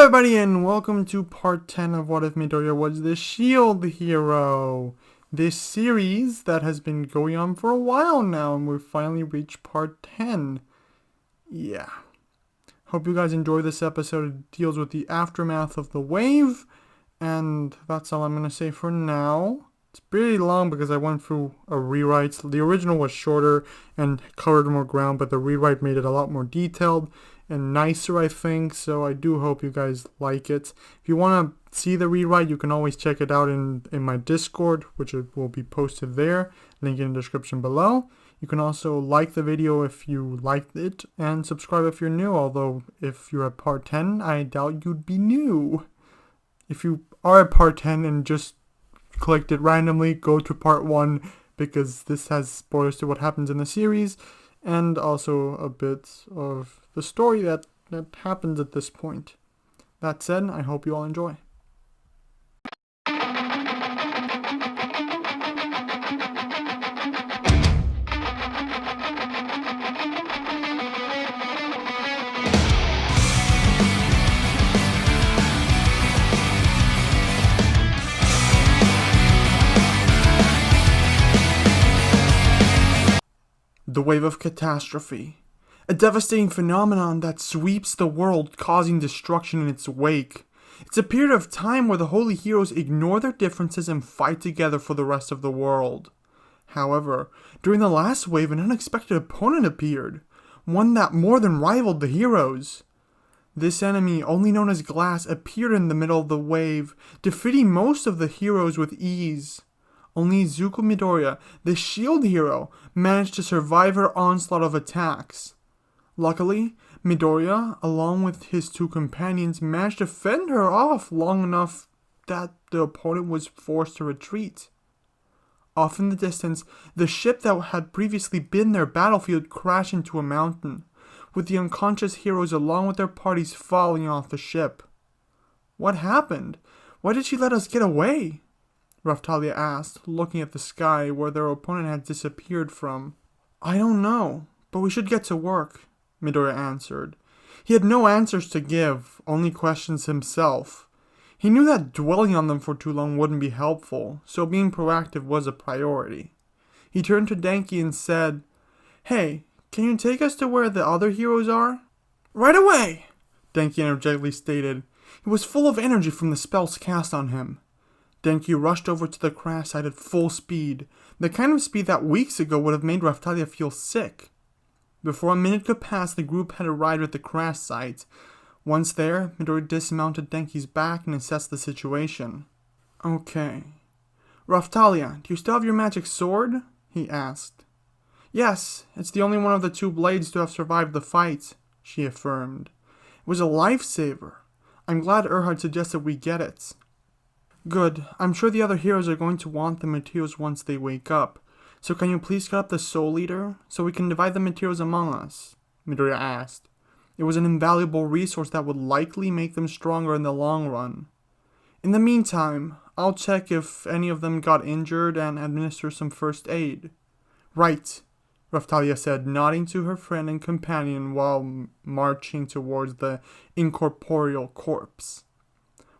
everybody, and welcome to part 10 of What If Midoriya Was the Shield Hero. This series that has been going on for a while now, and we've finally reached part 10. Yeah. Hope you guys enjoy this episode. It deals with the aftermath of the wave, and that's all I'm going to say for now. It's pretty long because I went through a rewrite. The original was shorter and covered more ground, but the rewrite made it a lot more detailed and nicer, I think, so I do hope you guys like it. If you want to see the rewrite, you can always check it out in my Discord, which will be posted there, link in the description below. You can also like the video if you liked it, and subscribe if you're new, although if you're at part 10, I doubt you'd be new. If you are at part 10 and just clicked it randomly, go to part 1, because this has spoilers to what happens in the series, and also a bit of the story that happens at this point. That said, I hope you all enjoy. The wave of catastrophe. A devastating phenomenon that sweeps the world, causing destruction in its wake. It's a period of time where the holy heroes ignore their differences and fight together for the rest of the world. However, during the last wave, an unexpected opponent appeared, one that more than rivaled the heroes. This enemy, only known as Glass, appeared in the middle of the wave, defeating most of the heroes with ease. Only Izuku Midoriya, the shield hero, managed to survive her onslaught of attacks. Luckily, Midoriya, along with his two companions, managed to fend her off long enough that the opponent was forced to retreat. Off in the distance, the ship that had previously been their battlefield crashed into a mountain, with the unconscious heroes along with their parties falling off the ship. "What happened? Why did she let us get away?" Raftalia asked, looking at the sky where their opponent had disappeared from. "I don't know, but we should get to work," Midoriya answered. He had no answers to give, only questions himself. He knew that dwelling on them for too long wouldn't be helpful, so being proactive was a priority. He turned to Denki and said, "Hey, can you take us to where the other heroes are?" "Right away!" Denki energetically stated. He was full of energy from the spells cast on him. Denki rushed over to the crash site at full speed, the kind of speed that weeks ago would have made Raftalia feel sick. Before a minute could pass, the group had arrived at the crash site. Once there, Midoriya dismounted Denki's back and assessed the situation. "Okay. Raftalia, do you still have your magic sword?" he asked. "Yes, it's the only one of the two blades to have survived the fight," she affirmed. "It was a lifesaver. I'm glad Erhard suggested we get it." "Good. I'm sure the other heroes are going to want the materials once they wake up. So can you please cut up the Soul Eater, so we can divide the materials among us?" Midoriya asked. It was an invaluable resource that would likely make them stronger in the long run. "In the meantime, I'll check if any of them got injured and administer some first aid." "Right," Raftalia said, nodding to her friend and companion while marching towards the incorporeal corpse.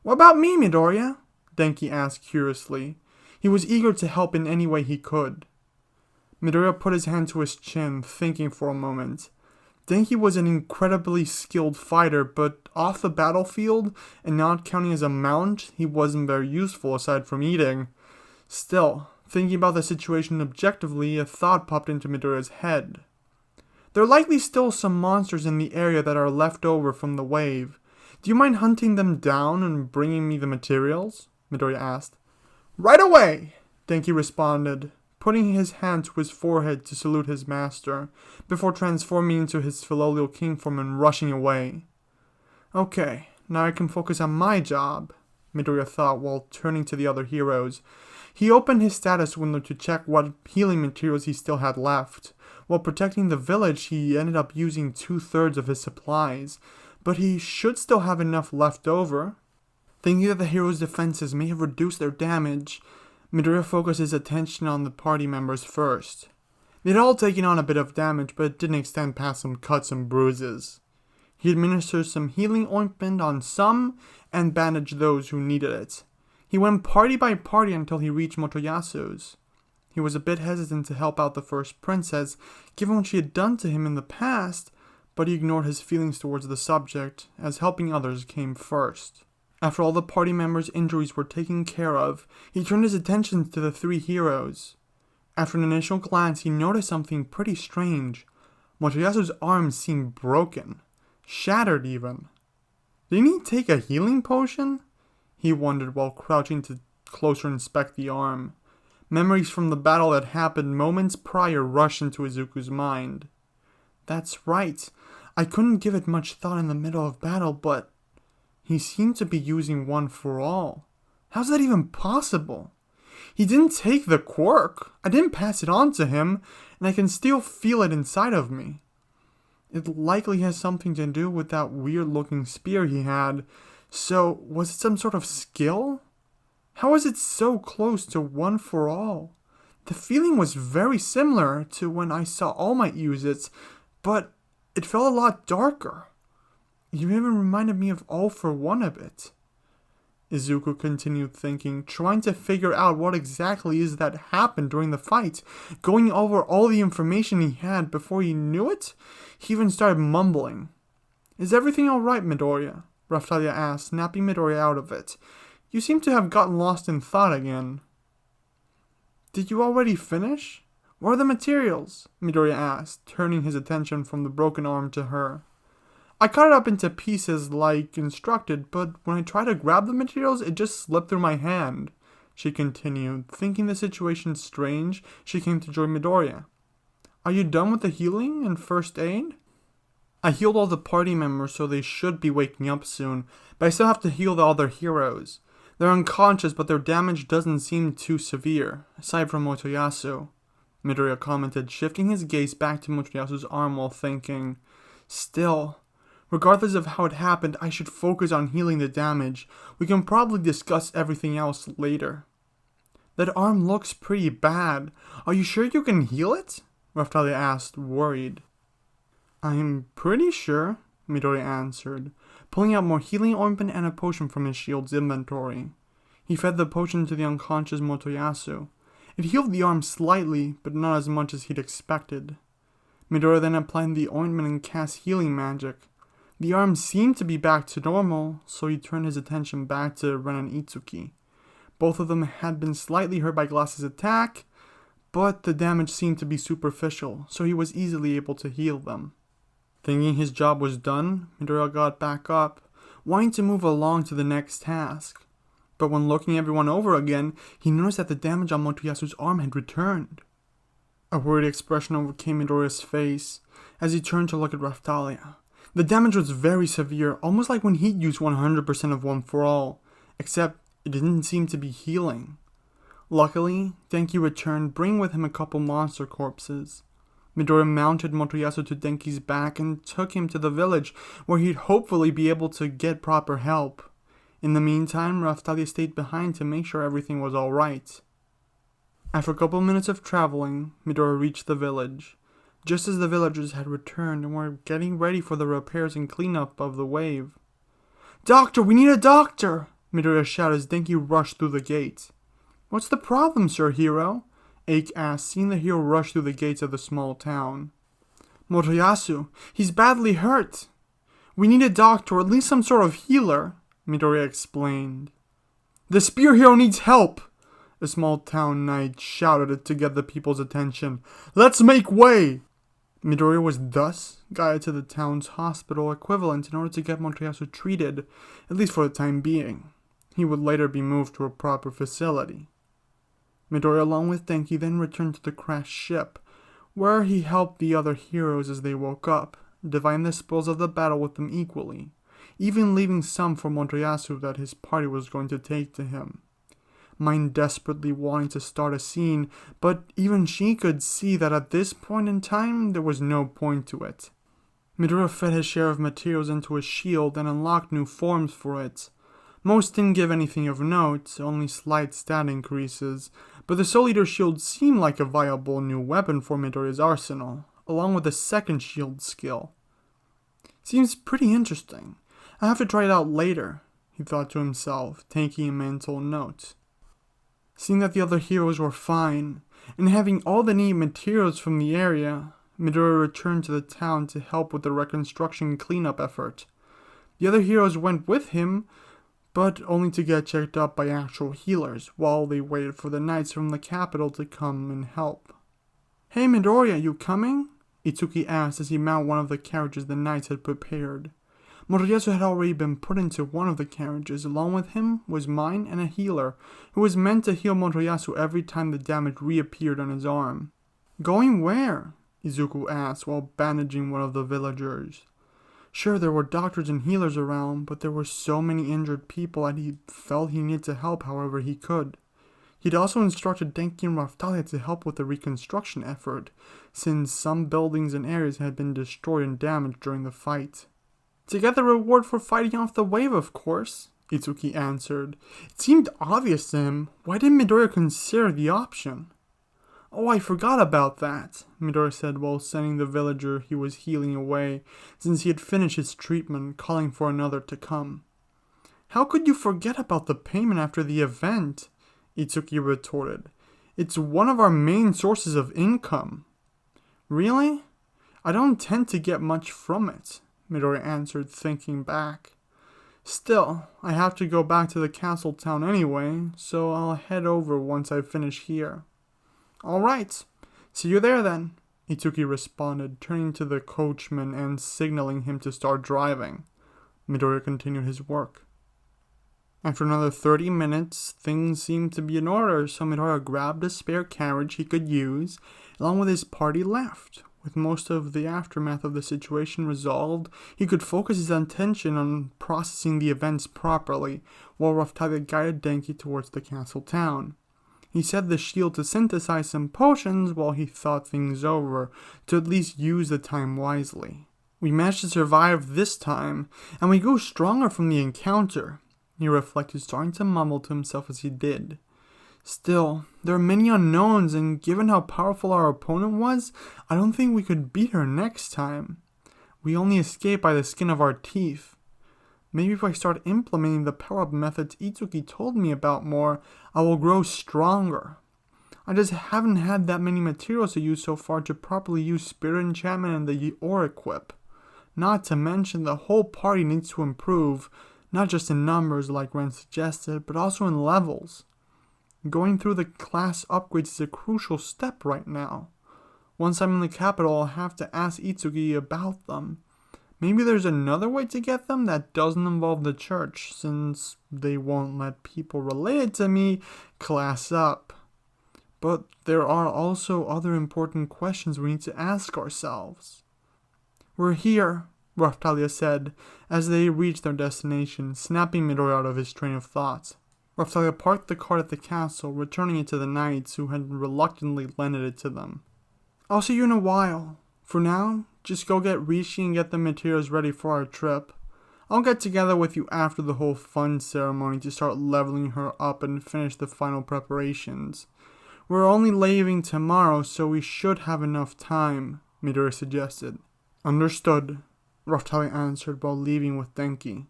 "What about me, Midoriya?" Denki asked curiously. He was eager to help in any way he could. Midoriya put his hand to his chin, thinking for a moment. Denki was an incredibly skilled fighter, but off the battlefield, and not counting as a mount, he wasn't very useful aside from eating. Still, thinking about the situation objectively, a thought popped into Midoriya's head. "There are likely still some monsters in the area that are left over from the wave. Do you mind hunting them down and bringing me the materials?" Midoriya asked. "Right away!" Denki responded, putting his hand to his forehead to salute his master, before transforming into his filial king form and rushing away. "Okay, now I can focus on my job," Midoriya thought while turning to the other heroes. He opened his status window to check what healing materials he still had left. While protecting the village, he ended up using 2/3 of his supplies, but he should still have enough left over. Thinking that the heroes' defenses may have reduced their damage, Midoriya focused his attention on the party members first. They'd all taken on a bit of damage, but it didn't extend past some cuts and bruises. He administered some healing ointment on some and bandaged those who needed it. He went party by party until he reached Motoyasu's. He was a bit hesitant to help out the first princess, given what she had done to him in the past, but he ignored his feelings towards the subject, as helping others came first. After all the party members' injuries were taken care of, he turned his attention to the three heroes. After an initial glance, he noticed something pretty strange. Motoyasu's arm seemed broken, shattered even. Didn't he take a healing potion? He wondered while crouching to closer inspect the arm. Memories from the battle that happened moments prior rushed into Izuku's mind. That's right. I couldn't give it much thought in the middle of battle, but he seemed to be using one for all. How's that even possible? He didn't take the quirk. I didn't pass it on to him, and I can still feel it inside of me. It likely has something to do with that weird-looking spear he had. So, was it some sort of skill? How is it so close to one for all? The feeling was very similar to when I saw All Might use it, but it felt a lot darker. It even reminded me of All for One a bit. Izuku continued thinking, trying to figure out what exactly is that happened during the fight. Going over all the information he had before he knew it, he even started mumbling. Is everything alright, Midoriya? Raphtalia asked, snapping Midoriya out of it. You seem to have gotten lost in thought again. Did you already finish? What are the materials? Midoriya asked, turning his attention from the broken arm to her. I cut it up into pieces like instructed, but when I tried to grab the materials, it just slipped through my hand, she continued. Thinking the situation strange, she came to join Midoriya. Are you done with the healing and first aid? I healed all the party members, so they should be waking up soon, but I still have to heal the other heroes. They're unconscious, but their damage doesn't seem too severe, aside from Motoyasu, Midoriya commented, shifting his gaze back to Motoyasu's arm while thinking. Still, regardless of how it happened, I should focus on healing the damage. We can probably discuss everything else later. That arm looks pretty bad. Are you sure you can heal it? Raphtalia asked, worried. I'm pretty sure, Midoriya answered, pulling out more healing ointment and a potion from his shield's inventory. He fed the potion to the unconscious Motoyasu. It healed the arm slightly, but not as much as he'd expected. Midoriya then applied the ointment and cast healing magic. The arm seemed to be back to normal, so he turned his attention back to Ren and Itsuki. Both of them had been slightly hurt by Glass's attack, but the damage seemed to be superficial, so he was easily able to heal them. Thinking his job was done, Midoriya got back up, wanting to move along to the next task. But when looking everyone over again, he noticed that the damage on Motoyasu's arm had returned. A worried expression overcame Midoriya's face as he turned to look at Raphtalia. The damage was very severe, almost like when he'd used 100% of One for All, except it didn't seem to be healing. Luckily, Denki returned, bringing with him a couple monster corpses. Midoriya mounted Motoyasu to Denki's back and took him to the village, where he'd hopefully be able to get proper help. In the meantime, Raphtalia stayed behind to make sure everything was alright. After a couple minutes of traveling, Midoriya reached the village, just as the villagers had returned and were getting ready for the repairs and cleanup of the wave. Doctor, we need a doctor! Midoriya shouted as Denki rushed through the gate. What's the problem, Sir Hero? Aike asked, seeing the hero rush through the gates of the small town. Motoyasu, he's badly hurt. We need a doctor, or at least some sort of healer, Midoriya explained. The spear hero needs help, a small town knight shouted to get the people's attention. Let's make way! Midoriya was thus guided to the town's hospital equivalent in order to get Motoyasu treated, at least for the time being. He would later be moved to a proper facility. Midoriya, along with Denki, then returned to the crashed ship, where he helped the other heroes as they woke up, dividing the spoils of the battle with them equally, even leaving some for Motoyasu that his party was going to take to him. Mind desperately wanting to start a scene, but even she could see that at this point in time, there was no point to it. Midoriya fed his share of materials into his shield and unlocked new forms for it. Most didn't give anything of note, only slight stat increases, but the Soul Eater shield seemed like a viable new weapon for Midoriya's arsenal, along with a second shield skill. Seems pretty interesting. I have to try it out later, he thought to himself, taking a mental note. Seeing that the other heroes were fine, and having all the needed materials from the area, Midoriya returned to the town to help with the reconstruction cleanup effort. The other heroes went with him, but only to get checked up by actual healers while they waited for the knights from the capital to come and help. "Hey Midoriya, you coming?" Itsuki asked as he mounted one of the carriages the knights had prepared. Moriyasu had already been put into one of the carriages. Along with him was mine and a healer, who was meant to heal Moriyasu every time the damage reappeared on his arm. "Going where?" Izuku asked while bandaging one of the villagers. Sure, there were doctors and healers around, but there were so many injured people that he felt he needed to help however he could. He'd also instructed Denki and Raftalia to help with the reconstruction effort, since some buildings and areas had been destroyed and damaged during the fight. "To get the reward for fighting off the wave, of course," Itsuki answered. It seemed obvious to him. Why didn't Midoriya consider the option? "Oh, I forgot about that," Midoriya said while sending the villager he was healing away, since he had finished his treatment, calling for another to come. "How could you forget about the payment after the event?" Itsuki retorted. "It's one of our main sources of income." "Really? I don't tend to get much from it," Midoriya answered, thinking back. "Still, I have to go back to the castle town anyway, so I'll head over once I finish here." "Alright, see you there then," Itsuki responded, turning to the coachman and signaling him to start driving. Midoriya continued his work. After another 30 minutes, things seemed to be in order, so Midoriya grabbed a spare carriage he could use, along with his party left. With most of the aftermath of the situation resolved, he could focus his attention on processing the events properly, while Raftalia guided Denki towards the castle town. He set the shield to synthesize some potions while he thought things over, to at least use the time wisely. "We managed to survive this time, and we grew stronger from the encounter," he reflected, starting to mumble to himself as he did. "Still, there are many unknowns, and given how powerful our opponent was, I don't think we could beat her next time. We only escaped by the skin of our teeth. Maybe if I start implementing the power-up methods Itsuki told me about more, I will grow stronger. I just haven't had that many materials to use so far to properly use Spirit Enchantment and the Ore Equip. Not to mention the whole party needs to improve, not just in numbers like Ren suggested, but also in levels. Going through the class upgrades is a crucial step right now. Once I'm in the capital, I'll have to ask Itsuki about them. Maybe there's another way to get them that doesn't involve the church, since they won't let people related to me class up. But there are also other important questions we need to ask ourselves." "We're here," Raftalia said, as they reached their destination, snapping Midoriya out of his train of thought. Raftalia parked the cart at the castle, returning it to the knights who had reluctantly lended it to them. "I'll see you in a while. For now, just go get Rishi and get the materials ready for our trip. I'll get together with you after the whole fun ceremony to start leveling her up and finish the final preparations. We're only leaving tomorrow, so we should have enough time," Midoriya suggested. "Understood," Raftalia answered while leaving with Denki.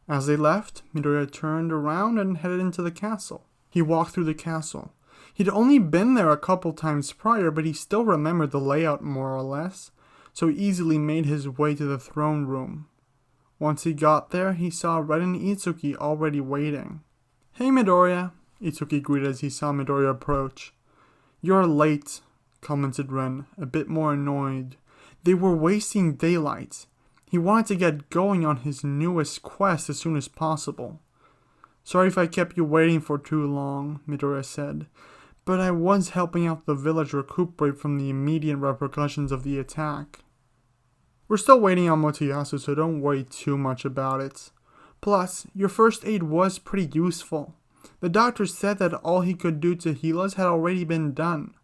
As they left, Midoriya turned around and headed into the castle. He walked through the castle. He'd only been there a couple times prior, but he still remembered the layout more or less, so he easily made his way to the throne room. Once he got there, he saw Ren and Itsuki already waiting. "Hey Midoriya," Itsuki greeted as he saw Midoriya approach. "You're late," commented Ren, a bit more annoyed. They were wasting daylight. He wanted to get going on his newest quest as soon as possible. "Sorry if I kept you waiting for too long," Midoriya said, "but I was helping out the village recuperate from the immediate repercussions of the attack." "We're still waiting on Motoyasu, so don't worry too much about it. Plus, your first aid was pretty useful. The doctor said that all he could do to heal us had already been done."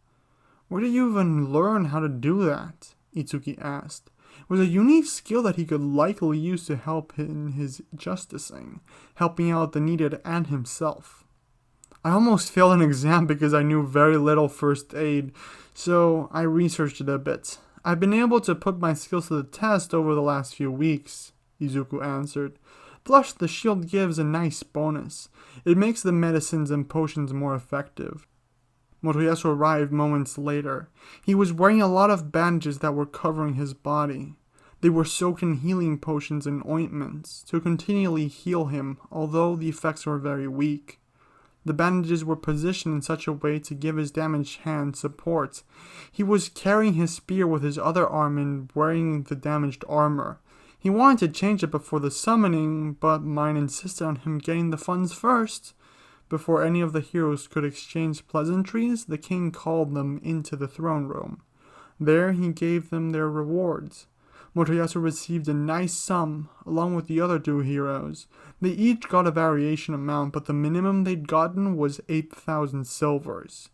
"Where did you even learn how to do that?" Itsuki asked. It was a unique skill that he could likely use to help in his justicing, helping out the needed and himself. "I almost failed an exam because I knew very little first aid, so I researched it a bit. I've been able to put my skills to the test over the last few weeks, Izuku answered. Plus, the shield gives a nice bonus. It makes the medicines and potions more effective. Motoyasu arrived moments later. He was wearing a lot of bandages that were covering his body. They were soaked in healing potions and ointments to continually heal him, although the effects were very weak. The bandages were positioned in such a way to give his damaged hand support. He was carrying his spear with his other arm and wearing the damaged armor. He wanted to change it before the summoning, but mine insisted on him getting the funds first. Before any of the heroes could exchange pleasantries, the king called them into the throne room. There he gave them their rewards. Motoyasu received a nice sum, along with the other two heroes. They each got a variation amount, but the minimum they'd gotten was 8,000 silvers.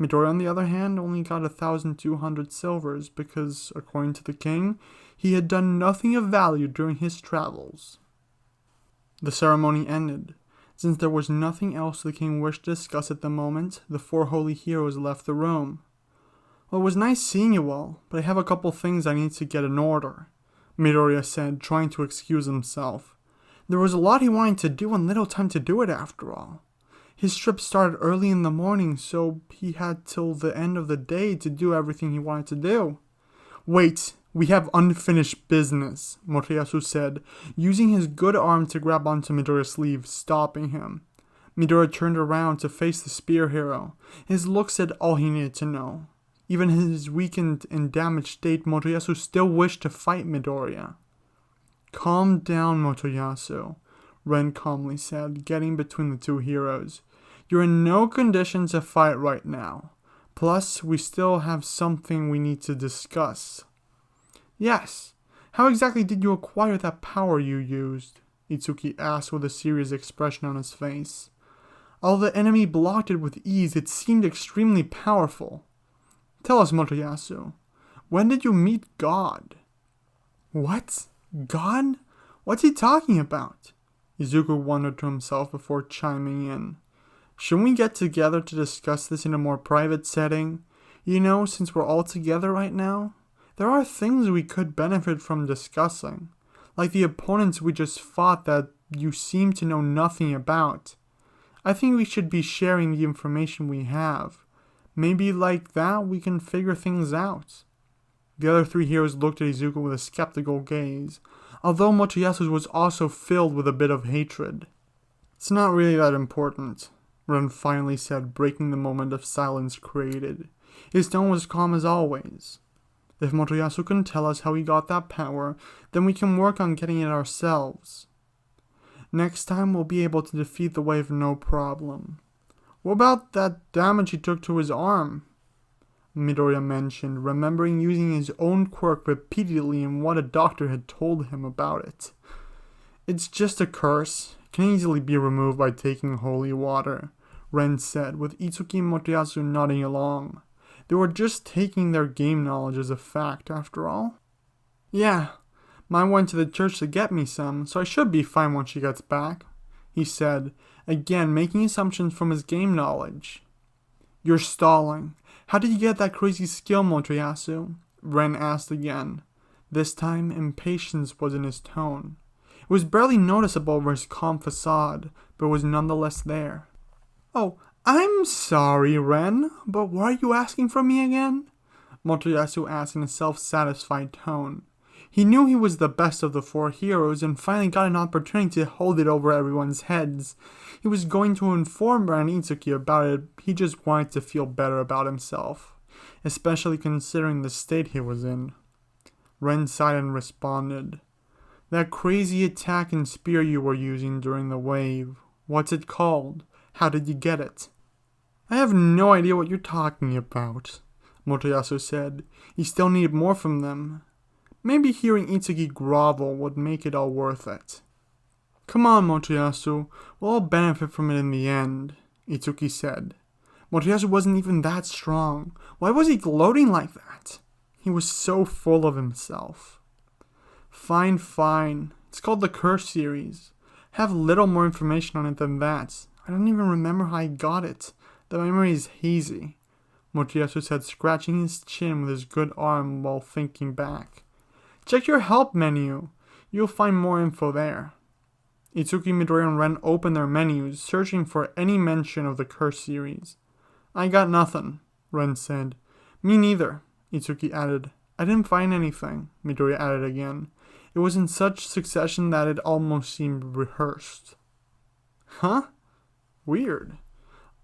Midoriya, on the other hand, only got 1,200 silvers because, according to the king, he had done nothing of value during his travels. The ceremony ended. Since there was nothing else the king wished to discuss at the moment, the four holy heroes left the room. Well, it was nice seeing you all, but I have a couple things I need to get in order, Midoriya said, trying to excuse himself. There was a lot he wanted to do and little time to do it after all. His trip started early in the morning, so he had till the end of the day to do everything he wanted to do. Wait, we have unfinished business, Motoyasu said, using his good arm to grab onto Midoriya's sleeve, stopping him. Midoriya turned around to face the spear hero. His look said all he needed to know. Even in his weakened and damaged state, Motoyasu still wished to fight Midoriya. Calm down, Motoyasu, Ren calmly said, getting between the two heroes. You're in no condition to fight right now. Plus, we still have something we need to discuss. Yes. How exactly did you acquire that power you used? Itsuki asked with a serious expression on his face. Although the enemy blocked it with ease, it seemed extremely powerful. Tell us, Motoyasu, when did you meet God? What? God? What's he talking about? Izuku wondered to himself before chiming in. Shouldn't we get together to discuss this in a more private setting? You know, since we're all together right now, there are things we could benefit from discussing, like the opponents we just fought that you seem to know nothing about. I think we should be sharing the information we have. Maybe like that we can figure things out. The other three heroes looked at Izuku with a skeptical gaze, although Motoyasu's was also filled with a bit of hatred. It's not really that important, Ren finally said, breaking the moment of silence created. His tone was calm as always. If Motoyasu can tell us how he got that power, then we can work on getting it ourselves. Next time we'll be able to defeat the wave no problem. What about that damage he took to his arm? Midoriya mentioned, remembering using his own quirk repeatedly and what a doctor had told him about it. It's just a curse. It can easily be removed by taking holy water, Ren said, with Itsuki and Motoyasu nodding along. They were just taking their game knowledge as a fact, after all. Yeah, mine went to the church to get me some, so I should be fine when she gets back, he said, again making assumptions from his game knowledge. You're stalling. How did you get that crazy skill, Motoyasu? Ren asked again. This time, impatience was in his tone. It was barely noticeable over his calm facade, but was nonetheless there. Oh, I'm sorry, Ren, but what are you asking from me again? Motoyasu asked in a self-satisfied tone. He knew he was the best of the four heroes and finally got an opportunity to hold it over everyone's heads. He was going to inform Ren and Itsuki about it, he just wanted to feel better about himself, especially considering the state he was in. Ren sighed and responded. That crazy attack and spear you were using during the wave, what's it called? How did you get it? I have no idea what you're talking about, Motoyasu said. He still needed more from them. Maybe hearing Itsuki grovel would make it all worth it. Come on, Motoyasu, we'll all benefit from it in the end, Itsuki said. Motoyasu wasn't even that strong. Why was he gloating like that? He was so full of himself. Fine. It's called the Curse series. I have little more information on it than that. I don't even remember how I got it. The memory is hazy. Motoyasu said, scratching his chin with his good arm while thinking back. Check your help menu. You'll find more info there. Itsuki, Midoriya, and Ren opened their menus, searching for any mention of the Curse series. I got nothing, Ren said. Me neither, Itsuki added. I didn't find anything, Midoriya added again. It was in such succession that it almost seemed rehearsed. Huh? Weird.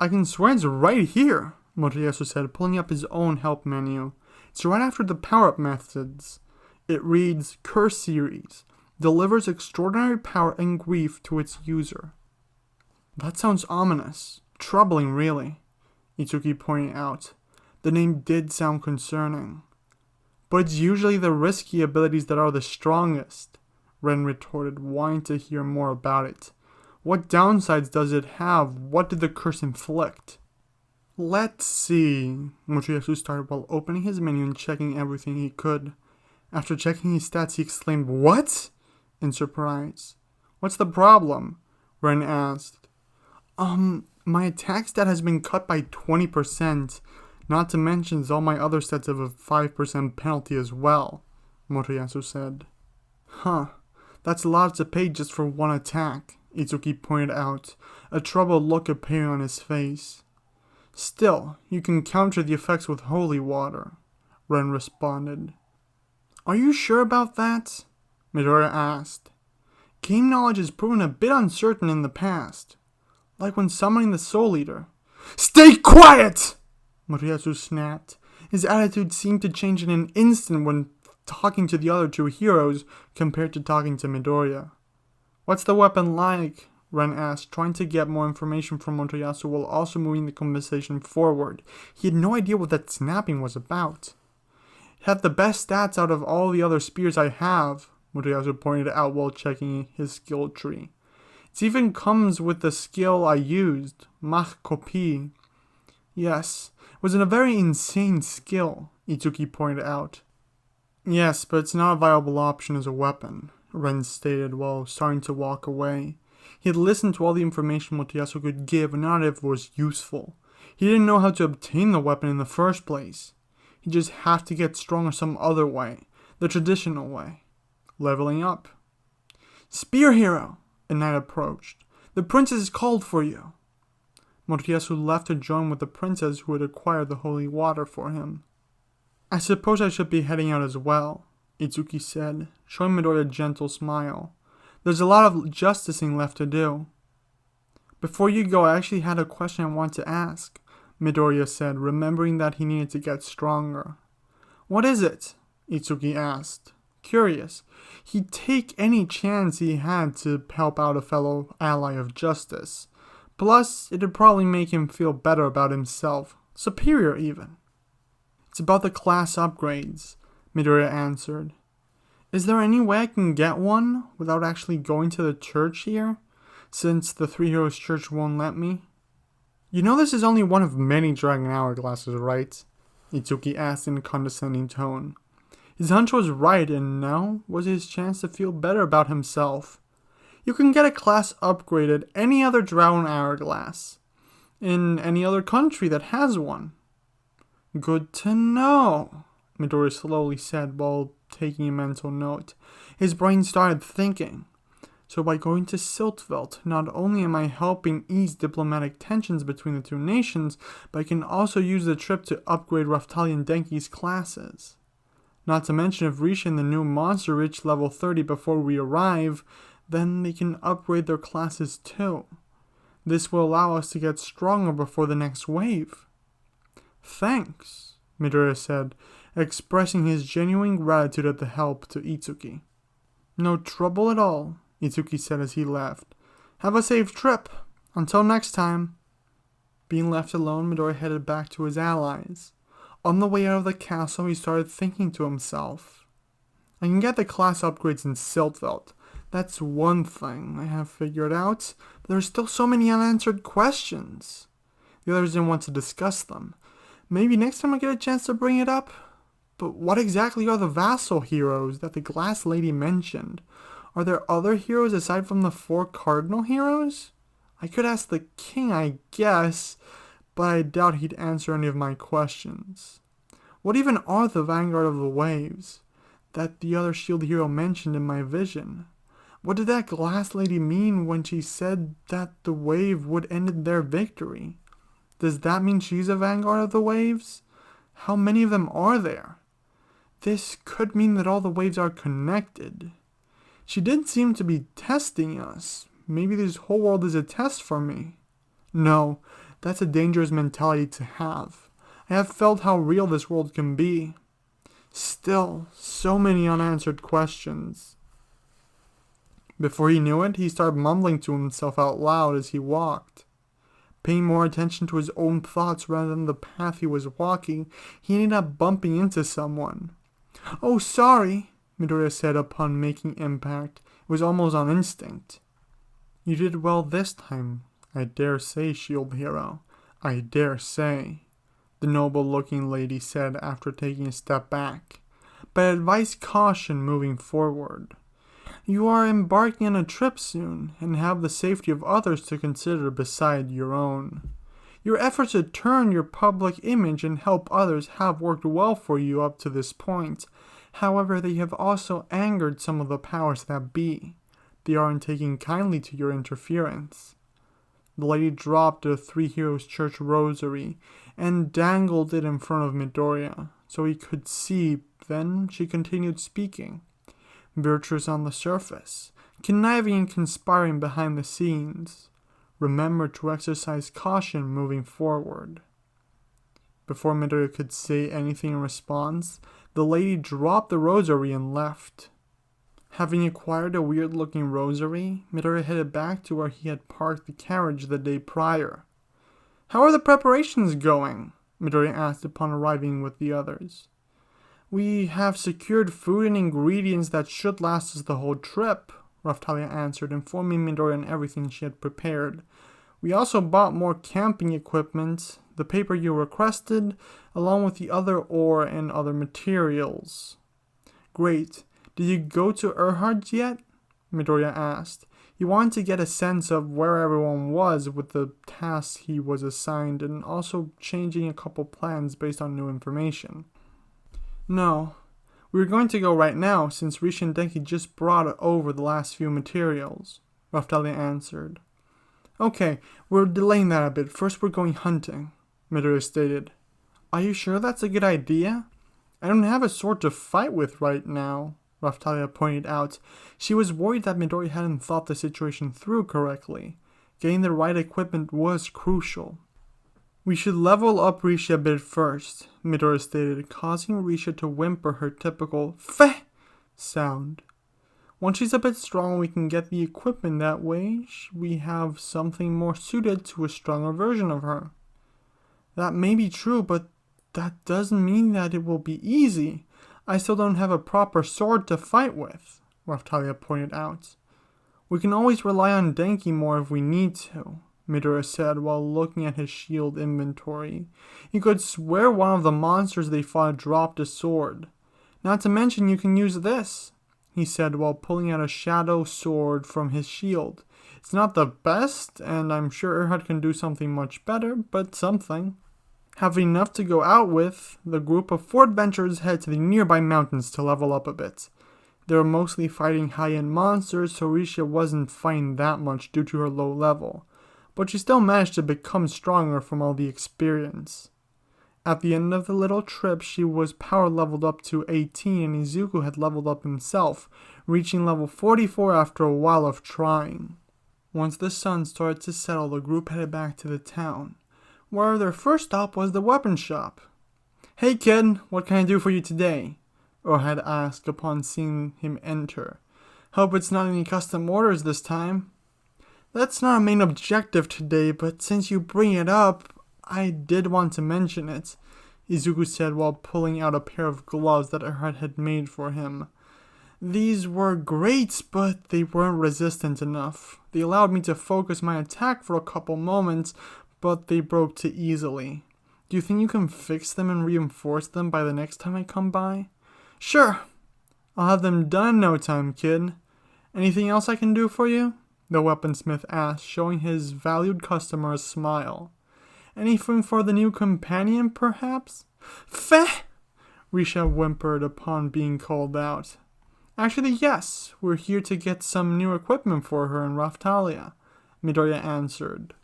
I can swear it's right here, Motoyasu said, pulling up his own help menu. It's right after the power-up methods. It reads, Curse series. Delivers extraordinary power and grief to its user. That sounds ominous. Troubling, really, Itsuki pointed out. The name did sound concerning. But it's usually the risky abilities that are the strongest, Ren retorted, wanting to hear more about it. What downsides does it have? What did the curse inflict? Let's see, Motoyasu started while opening his menu and checking everything he could. After checking his stats, he exclaimed, What? In surprise. What's the problem? Ren asked. My attack stat has been cut by 20%, not to mention all my other stats have a 5% penalty as well, Motoyasu said. Huh, that's a lot to pay just for one attack, Itsuki pointed out, a troubled look appearing on his face. Still, you can counter the effects with holy water, Ren responded. Are you sure about that? Midoriya asked. Game knowledge has proven a bit uncertain in the past. Like when summoning the Soul Eater. Stay quiet! Motoyasu snapped. His attitude seemed to change in an instant when talking to the other two heroes compared to talking to Midoriya. What's the weapon like? Ren asked, trying to get more information from Motoyasu while also moving the conversation forward. He had no idea what that snapping was about. It had the best stats out of all the other spears I have, Motoyasu pointed out while checking his skill tree. It even comes with the skill I used, Mach Copy. Yes, it was a very insane skill, Itsuki pointed out. Yes, but it's not a viable option as a weapon, Ren stated while starting to walk away. He had listened to all the information Motoyasu could give and not if it was useful. He didn't know how to obtain the weapon in the first place. He just had to get stronger some other way, the traditional way. Leveling up. Spear Hero! A knight approached. The princess is called for you. Motoyasu left to join with the princess who had acquired the holy water for him. I suppose I should be heading out as well, Itsuki said, showing Midoriya a gentle smile. There's a lot of justicing left to do. Before you go, I actually had a question I want to ask, Midoriya said, remembering that he needed to get stronger. What is it? Itsuki asked. Curious. He'd take any chance he had to help out a fellow ally of justice. Plus, it'd probably make him feel better about himself. Superior, even. It's about the class upgrades, Midoriya answered. Is there any way I can get one without actually going to the church here, since the Three Heroes Church won't let me? You know this is only one of many Dragon Hourglasses, right? Itsuki asked in a condescending tone. His hunch was right, and now was his chance to feel better about himself. You can get a class upgrade at any other Dragon Hourglass, in any other country that has one. Good to know, Midoriya slowly said while taking a mental note. His brain started thinking. So by going to Siltveld, not only am I helping ease diplomatic tensions between the two nations, but I can also use the trip to upgrade Raftali and Denki's classes. Not to mention if Risha and the new monster reach level 30 before we arrive, then they can upgrade their classes too. This will allow us to get stronger before the next wave. Thanks, Midoriya said, expressing his genuine gratitude at the help to Itsuki. No trouble at all, Itsuki said as he left. Have a safe trip. Until next time. Being left alone, Midoriya headed back to his allies. On the way out of the castle, he started thinking to himself. I can get the class upgrades in Siltveld. That's one thing I have figured out, but there are still so many unanswered questions. The others didn't want to discuss them. Maybe next time I get a chance to bring it up. But what exactly are the vassal heroes that the Glass Lady mentioned? Are there other heroes aside from the 4 cardinal heroes? I could ask the king, I guess, but I doubt he'd answer any of my questions. What even are the vanguard of the waves that the other shield hero mentioned in my vision? What did that glass lady mean when she said that the wave would end in their victory? Does that mean she's a vanguard of the waves? How many of them are there? This could mean that all the waves are connected. She did seem to be testing us. Maybe this whole world is a test for me. No, that's a dangerous mentality to have. I have felt how real this world can be. Still, so many unanswered questions. Before he knew it, he started mumbling to himself out loud as he walked. Paying more attention to his own thoughts rather than the path he was walking, he ended up bumping into someone. "Oh, sorry," Midoriya said upon making impact. It was almost on instinct. "You did well this time, I dare say, shield hero. I dare say," the noble-looking lady said after taking a step back, but advised caution moving forward. "You are embarking on a trip soon, and have the safety of others to consider beside your own. Your efforts to turn your public image and help others have worked well for you up to this point. However, they have also angered some of the powers that be. They aren't taking kindly to your interference." The lady dropped the Three Heroes Church rosary and dangled it in front of Midoriya, so he could see. Then she continued speaking. Virtuous on the surface, conniving and conspiring behind the scenes. Remember to exercise caution moving forward. Before Midoriya could say anything in response, the lady dropped the rosary and left. Having acquired a weird-looking rosary, Midoriya headed back to where he had parked the carriage the day prior. "How are the preparations going?" Midoriya asked upon arriving with the others. "We have secured food and ingredients that should last us the whole trip," Raphtalia answered, informing Midoriya on everything she had prepared. "We also bought more camping equipment, the paper you requested, along with the other ore and other materials." "Great. Did you go to Erhard's yet?" Midoriya asked. He wanted to get a sense of where everyone was with the tasks he was assigned, and also changing a couple plans based on new information. "No. We were going to go right now, since Rishi and Denki just brought over the last few materials," Raphtalia answered. "Okay, we're delaying that a bit. First we're going hunting," Midoriya stated. "Are you sure that's a good idea? I don't have a sword to fight with right now," Raphtalia pointed out. She was worried that Midoriya hadn't thought the situation through correctly. Getting the right equipment was crucial. "We should level up Risha a bit first," Midoriya stated, causing Risha to whimper her typical "feh" sound. "Once she's a bit strong, we can get the equipment that way. We have something more suited to a stronger version of her." "That may be true, but that doesn't mean that it will be easy. I still don't have a proper sword to fight with," Raphtalia pointed out. "We can always rely on Denki more if we need to," Midoriya said while looking at his shield inventory. He could swear one of the monsters they fought dropped a sword. "Not to mention you can use this," he said while pulling out a shadow sword from his shield. "It's not the best, and I'm sure Erhard can do something much better, but something." Having enough to go out with, the group of 4 adventurers headed to the nearby mountains to level up a bit. They were mostly fighting high-end monsters, so Risha wasn't fighting that much due to her low level, but she still managed to become stronger from all the experience. At the end of the little trip, she was power leveled up to 18, and Izuku had leveled up himself, reaching level 44 after a while of trying. Once the sun started to settle, the group headed back to the town, where their first stop was the weapon shop. "Hey kid, what can I do for you today?" Erhard asked upon seeing him enter. "Hope it's not any custom orders this time." "That's not our main objective today, but since you bring it up, I did want to mention it," Izuku said while pulling out a pair of gloves that Erhard had made for him. "These were great, but they weren't resistant enough. They allowed me to focus my attack for a couple moments, but they broke too easily. Do you think you can fix them and reinforce them by the next time I come by?" "Sure. I'll have them done in no time, kid. Anything else I can do for you?" the weaponsmith asked, showing his valued customer a smile. Anything for the new companion, perhaps? Feh! Risha whimpered upon being called out. Actually, yes. We're here to get some new equipment for her in Raftalia, Midoriya answered.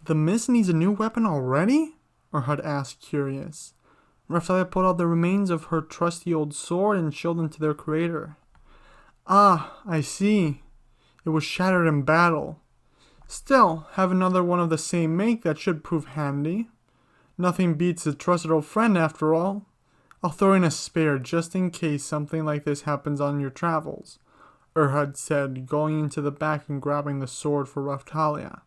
The Miss needs a new weapon already? Erhard asked, curious. Raftalia pulled out the remains of her trusty old sword and showed them to their creator. Ah, I see. It was shattered in battle. Still, have another one of the same make that should prove handy. Nothing beats a trusted old friend after all. I'll throw in a spare just in case something like this happens on your travels, Erhard said, going into the back and grabbing the sword for Raftalia.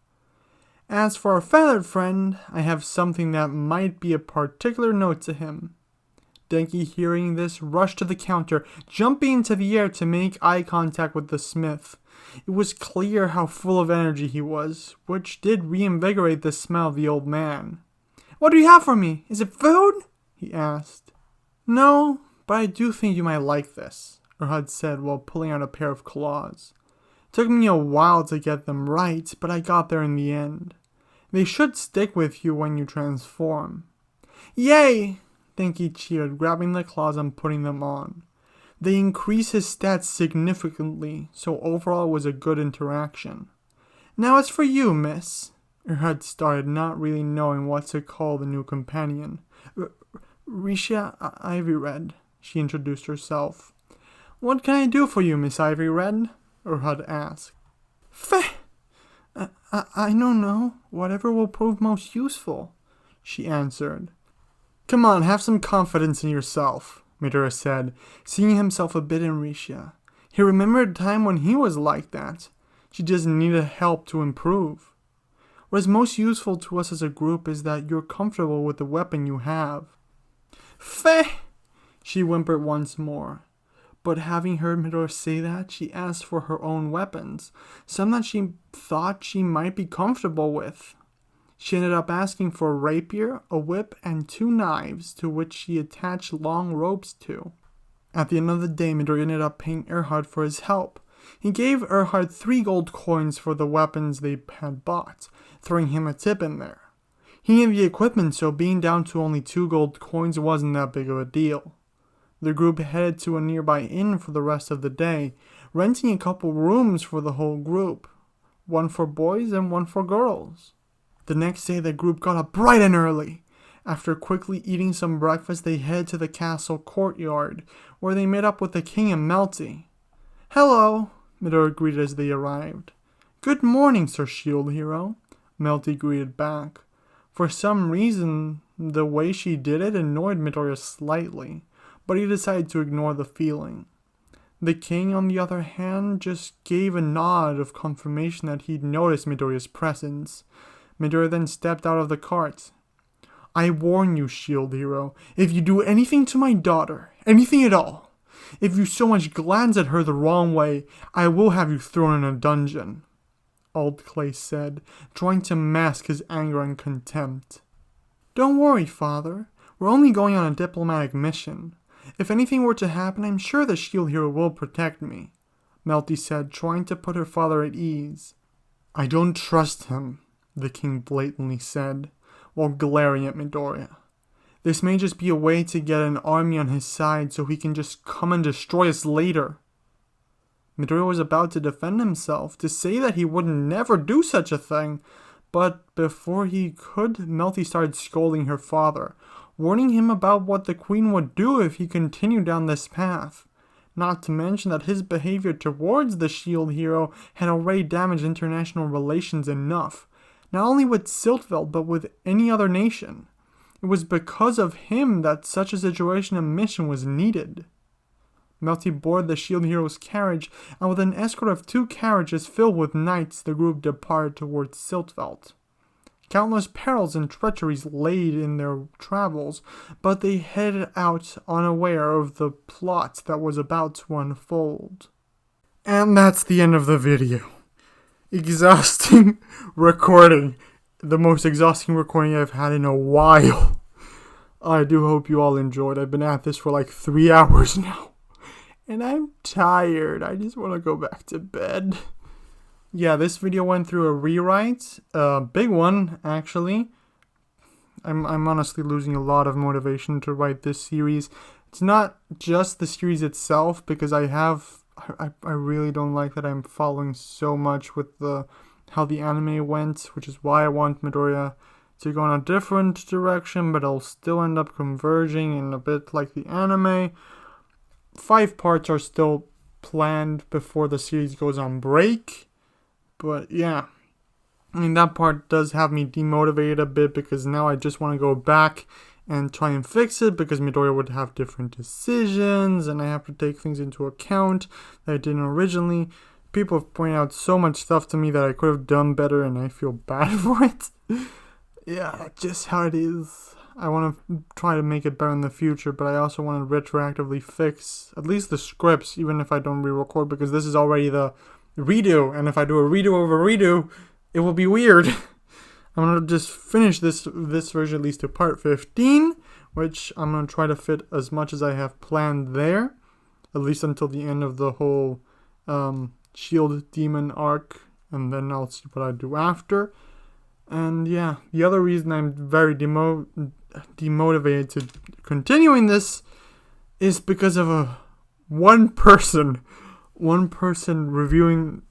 As for our feathered friend, I have something that might be a particular note to him. Denki, hearing this, rushed to the counter, jumping into the air to make eye contact with the smith. It was clear how full of energy he was, which did reinvigorate the smell of the old man. What do you have for me? Is it food? He asked. No, but I do think you might like this, Erhard said while pulling out a pair of claws. Took me a while to get them right, but I got there in the end. They should stick with you when you transform. Yay! Denki cheered, grabbing the claws and putting them on. They increased his stats significantly, so overall it was a good interaction. Now it's for you, miss. Erhard started, not really knowing what to call the new companion. Risha Ivy Red, she introduced herself. What can I do for you, Miss Ivy Red? Erhard asked. Feh! I don't know. Whatever will prove most useful, she answered. Come on, have some confidence in yourself, Midoriya said, seeing himself a bit in Risha. He remembered a time when he was like that. She just needed help to improve. What is most useful to us as a group is that you're comfortable with the weapon you have. Feh! She whimpered once more. But having heard Midoriya say that, she asked for her own weapons, some that she thought she might be comfortable with. She ended up asking for a rapier, a whip, and 2 knives, to which she attached long ropes to. At the end of the day, Midoriya ended up paying Erhard for his help. He gave Erhard 3 gold coins for the weapons they had bought, throwing him a tip in there. He needed the equipment, so being down to only 2 gold coins wasn't that big of a deal. The group headed to a nearby inn for the rest of the day, renting a couple rooms for the whole group, one for boys and one for girls. The next day the group got up bright and early. After quickly eating some breakfast, they headed to the castle courtyard, where they met up with the king and Melty. Hello, Midoriya greeted as they arrived. Good morning, Sir Shield Hero, Melty greeted back. For some reason, the way she did it annoyed Midoriya slightly, but he decided to ignore the feeling. The king, on the other hand, just gave a nod of confirmation that he'd noticed Midoriya's presence. Midoriya then stepped out of the cart. I warn you, Shield Hero, if you do anything to my daughter, anything at all, if you so much glance at her the wrong way, I will have you thrown in a dungeon, Old Clay said, trying to mask his anger and contempt. Don't worry, father. We're only going on a diplomatic mission. If anything were to happen, I'm sure the Shield Hero will protect me, Melty said, trying to put her father at ease. I don't trust him, the king blatantly said, while glaring at Midoriya. This may just be a way to get an army on his side so he can just come and destroy us later. Midoriya was about to defend himself, to say that he would never do such a thing, but before he could, Melty started scolding her father, warning him about what the queen would do if he continued down this path. Not to mention that his behavior towards the Shield Hero had already damaged international relations enough, not only with Siltveld but with any other nation. It was because of him that such a situation and mission was needed. Melty boarded the Shield Hero's carriage, and with an escort of 2 carriages filled with knights, the group departed towards Siltveld. Countless perils and treacheries laid in their travels, but they headed out unaware of the plot that was about to unfold. And that's the end of the video. Exhausting recording. The most exhausting recording I've had in a while. I do hope you all enjoyed. I've been at this for like 3 hours now. And I'm tired. I just want to go back to bed. Yeah, this video went through a rewrite. A big one, actually. I'm honestly losing a lot of motivation to write this series. It's not just the series itself, because I really don't like that I'm following so much with how the anime went, which is why I want Midoriya to go in a different direction, but I'll still end up converging in a bit like the anime. 5 parts are still planned before the series goes on break, but yeah. I mean, that part does have me demotivated a bit, because now I just want to go back and try and fix it, because Midoriya would have different decisions, and I have to take things into account that I didn't originally. People have pointed out so much stuff to me that I could have done better, and I feel bad for it. Yeah, just how it is. I want to try to make it better in the future, but I also want to retroactively fix at least the scripts, even if I don't re-record, because this is already the redo, and if I do a redo over redo, it will be weird. I'm going to just finish this version at least to part 15, which I'm going to try to fit as much as I have planned there, at least until the end of the whole Shield Demon arc, and then I'll see what I do after. And yeah, the other reason I'm very demotivated to continuing this is because of one person reading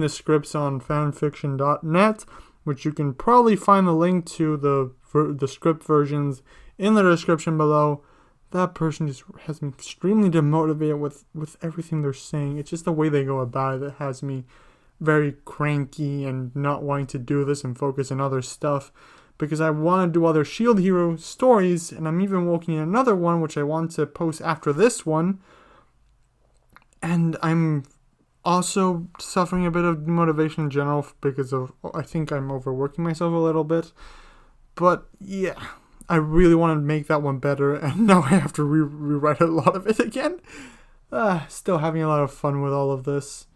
the scripts on fanfiction.net, which you can probably find the link to the script versions in the description below. That person just has me extremely demotivated with everything they're saying. It's just the way they go about it that has me very cranky and not wanting to do this and focus on other stuff, because I want to do other Shield Hero stories, and I'm even working on another one which I want to post after this one, and I'm also suffering a bit of demotivation in general because of, I think I'm overworking myself a little bit. But yeah, I really want to make that one better, and now I have to rewrite a lot of it again. Still having a lot of fun with all of this.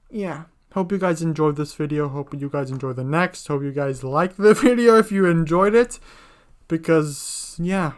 Yeah. Hope you guys enjoyed this video. Hope you guys enjoy the next. Hope you guys like the video if you enjoyed it, because yeah,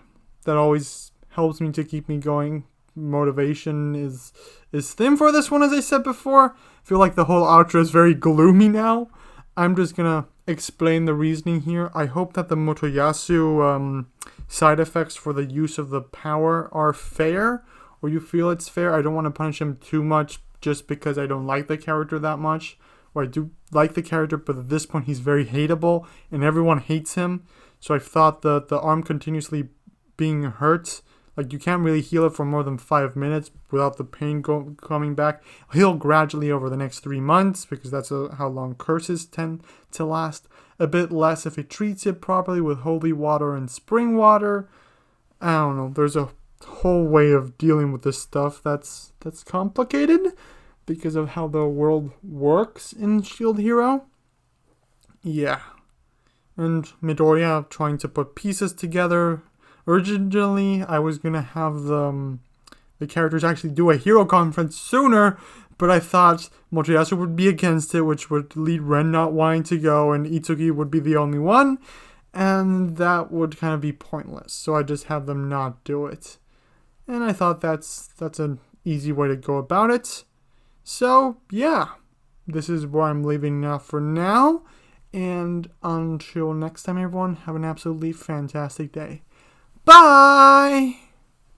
that always helps me to keep me going. Motivation is thin for this one, as I said before. I feel like the whole outro is very gloomy now. I'm just gonna explain the reasoning here. I hope that the Motoyasu side effects for the use of the power are fair, or you feel it's fair. I don't want to punish him too much just because I don't like the character that much. Or I do like the character, but at this point he's very hateable and everyone hates him. So I thought that the arm continuously being hurt, like you can't really heal it for more than 5 minutes without the pain coming back. Heal gradually over the next 3 months, because that's how long curses tend to last. A bit less if he treats it properly with holy water and spring water. I don't know, there's a whole way of dealing with this stuff that's complicated because of how the world works in Shield Hero. Yeah. And Midoriya trying to put pieces together. Originally, I was going to have the characters actually do a hero conference sooner, but I thought Motoyasu would be against it, which would lead Ren not wanting to go, and Itsuki would be the only one, and that would kind of be pointless. So I just had them not do it. And I thought that's an easy way to go about it. So, yeah. This is where I'm leaving now for now. And until next time, everyone, have an absolutely fantastic day. Bye!